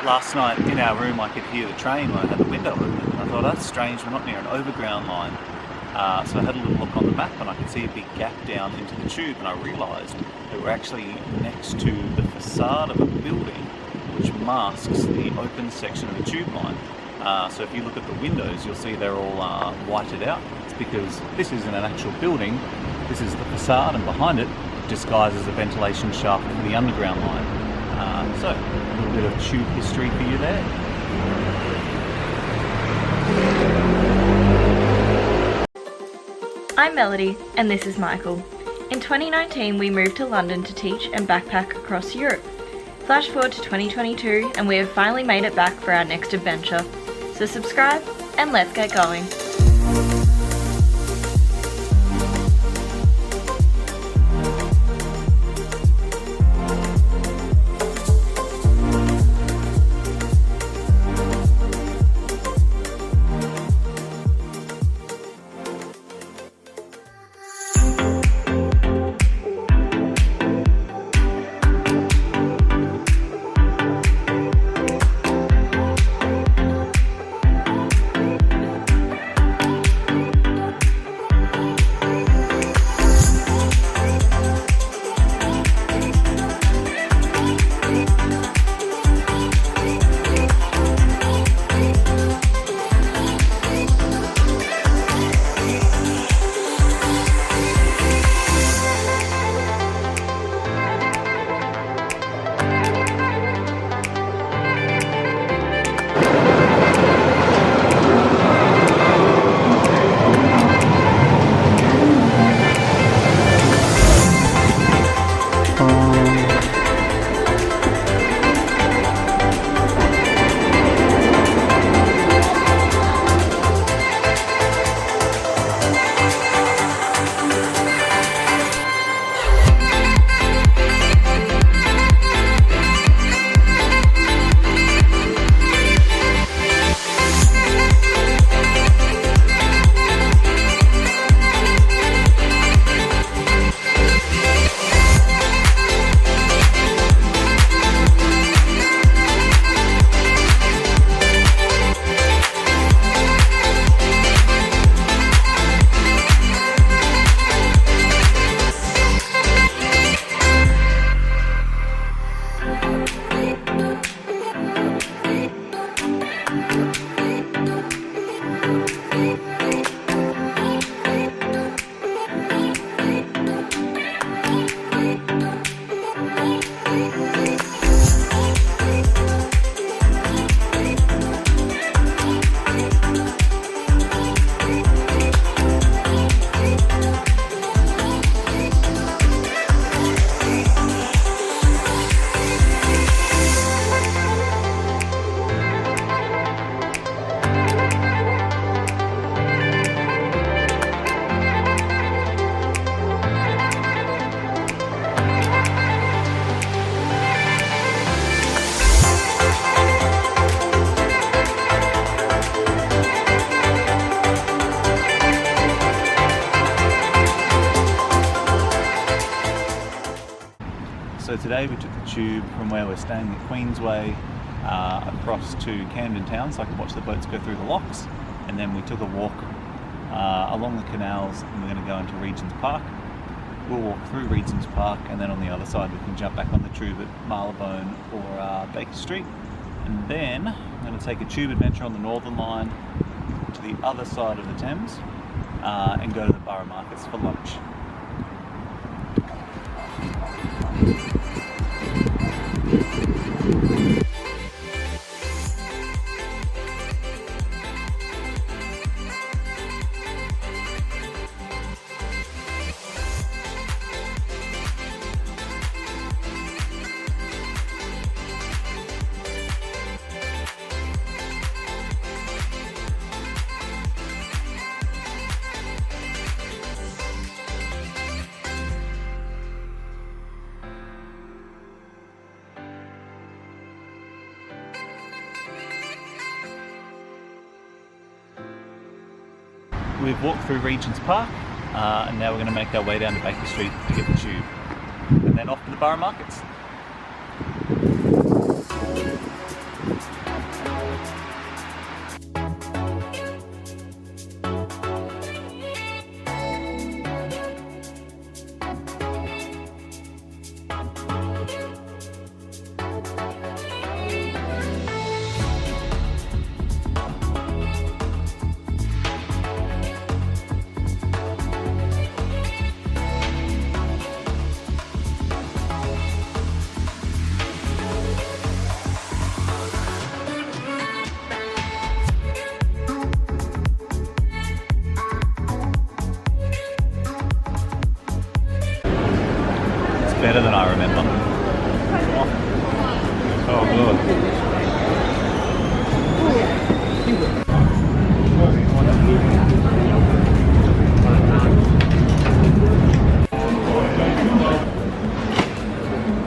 last night in our room I could hear the train when I had the window open. And I thought, that's strange, we're not near an overground line. So I had a little look on the map and I could see a big gap down into the tube, and I realised that we're actually next to the facade of a building which masks the open section of the tube line. So if you look at the windows, you'll see they're all whited out. It's because this isn't an actual building, this is the facade, and behind it disguises a ventilation shaft for the underground line. So a little bit of tube history for you there. I'm Melody and this is Michael. In 2019 we moved to London to teach and backpack across Europe. Flash forward to 2022 and we have finally made it back for our next adventure. So subscribe and let's get going. So today we took the tube from where we're staying at Queensway across to Camden Town so I could watch the boats go through the locks, and then we took a walk along the canals and we're going to go into Regents Park. We'll walk through Regents Park and then on the other side we can jump back on the tube at Marylebone or Baker Street, and then I'm going to take a tube adventure on the Northern Line to the other side of the Thames and go to the Borough Markets for lunch. We've walked through Regents Park and now we're going to make our way down to Baker Street to get the tube and then off to the Borough Markets. better than I remember. Oh, good.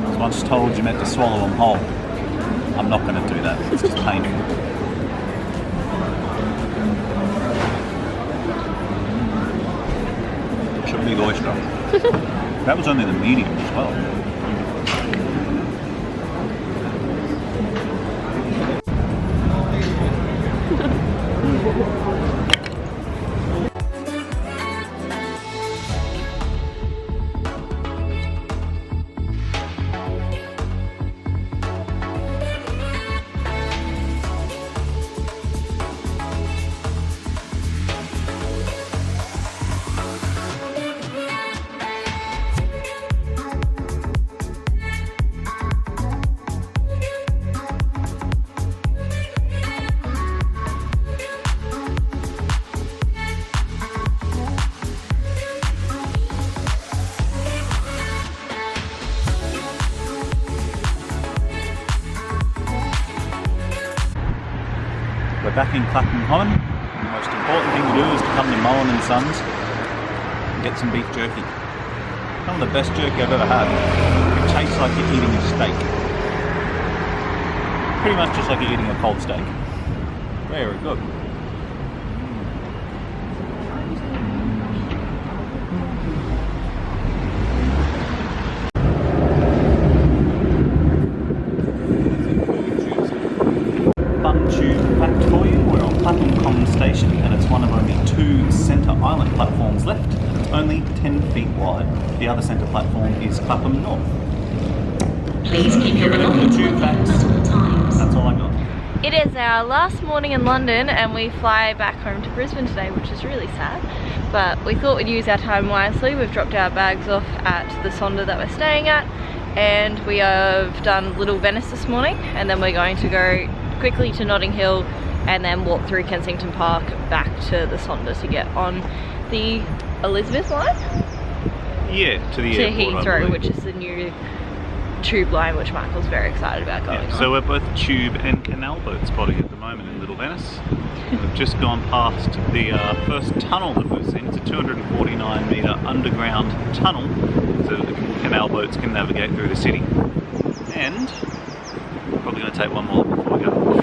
I was once told you meant to swallow them whole. I'm not going to do that. It's just painful. Such a big oyster. That was only the medium as well. We're back in Clapham Common. The most important thing to do is to come to Mullen and Sons and get some beef jerky. Some of the best jerky I've ever had. It tastes like you're eating a steak. Pretty much just like you're eating a cold steak. Very good. Station, and it's one of only 2 centre island platforms left, only 10 feet wide. The other centre platform is Clapham North. Please keep your belongings tube facts. That's all I got. It is our last morning in London and we fly back home to Brisbane today, which is really sad, but we thought we'd use our time wisely. We've dropped our bags off at the Sonder that we're staying at, and we have done Little Venice this morning, and then we're going to go quickly to Notting Hill and then walk through Kensington Park back to the Sonder to get on the Elizabeth line? Yeah, to the airport, Heathrow, which is the new tube line, which Michael's very excited about going on. So we're both tube and canal boat spotting at the moment in Little Venice. We've just gone past the first tunnel that we've seen. It's a 249 metre underground tunnel so that the canal boats can navigate through the city. And we're probably going to take one more before we go.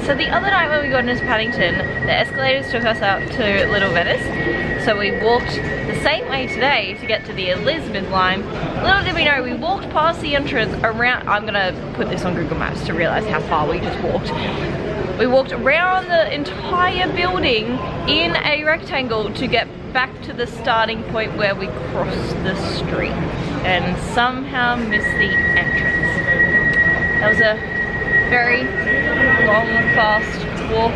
So the other night when we got into Paddington, the escalators took us out to Little Venice. So we walked the same way today to get to the Elizabeth line. Little did we know, we walked past the entrance around, I'm gonna put this on Google Maps to realize how far we just walked. We walked around the entire building in a rectangle to get back to the starting point where we crossed the street and somehow missed the entrance. That was a very long, fast walk.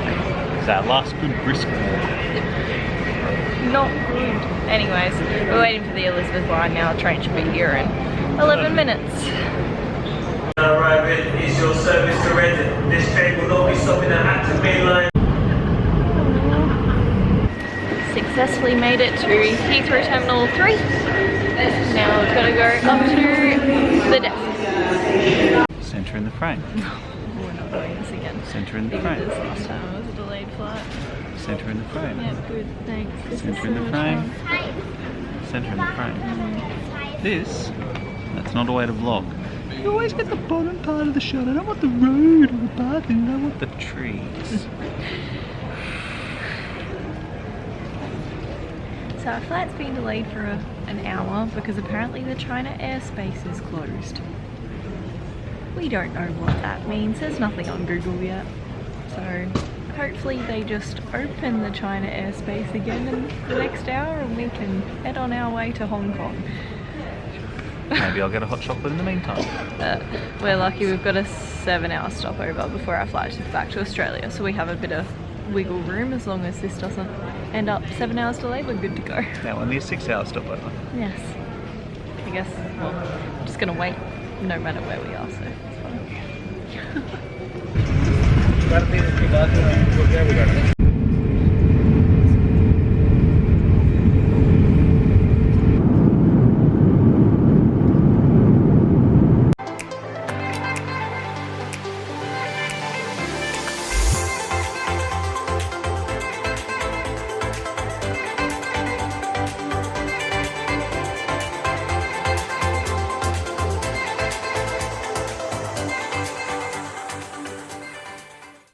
It's our last good brisk walk. Not good. Anyways, we're waiting for the Elizabeth line now. The train should be here in 11 minutes. Arriving is your service to Reading. This train will not be stopping at Acton Main Line. successfully made it to Heathrow Terminal 3. Now we've got to go up to the desk. Centre in the frame. We're not doing this again. Centre in the We did frame. this last time, it was a delayed flight. Centre in the frame. Yeah, good, thanks. This is Centre in so the much frame. fun. Centre in the frame. This, that's not a way to vlog. You always get the bottom part of the shot. I don't want the road or the parking. I don't want the trees. So our flight's been delayed for an hour because apparently the China airspace is closed. We don't know what that means. There's nothing on Google yet. So hopefully they just open the China airspace again in the next hour and we can head on our way to Hong Kong. Maybe I'll get a hot chocolate in the meantime. We're lucky we've got a 7-hour stopover before our flight is back to Australia, so we have a bit of wiggle room. As long as this doesn't end up 7 hours delayed, we're good to go. Now only a 6-hour stopover. Yes. I guess, well, I'm just gonna wait no matter where we are, so it's fine.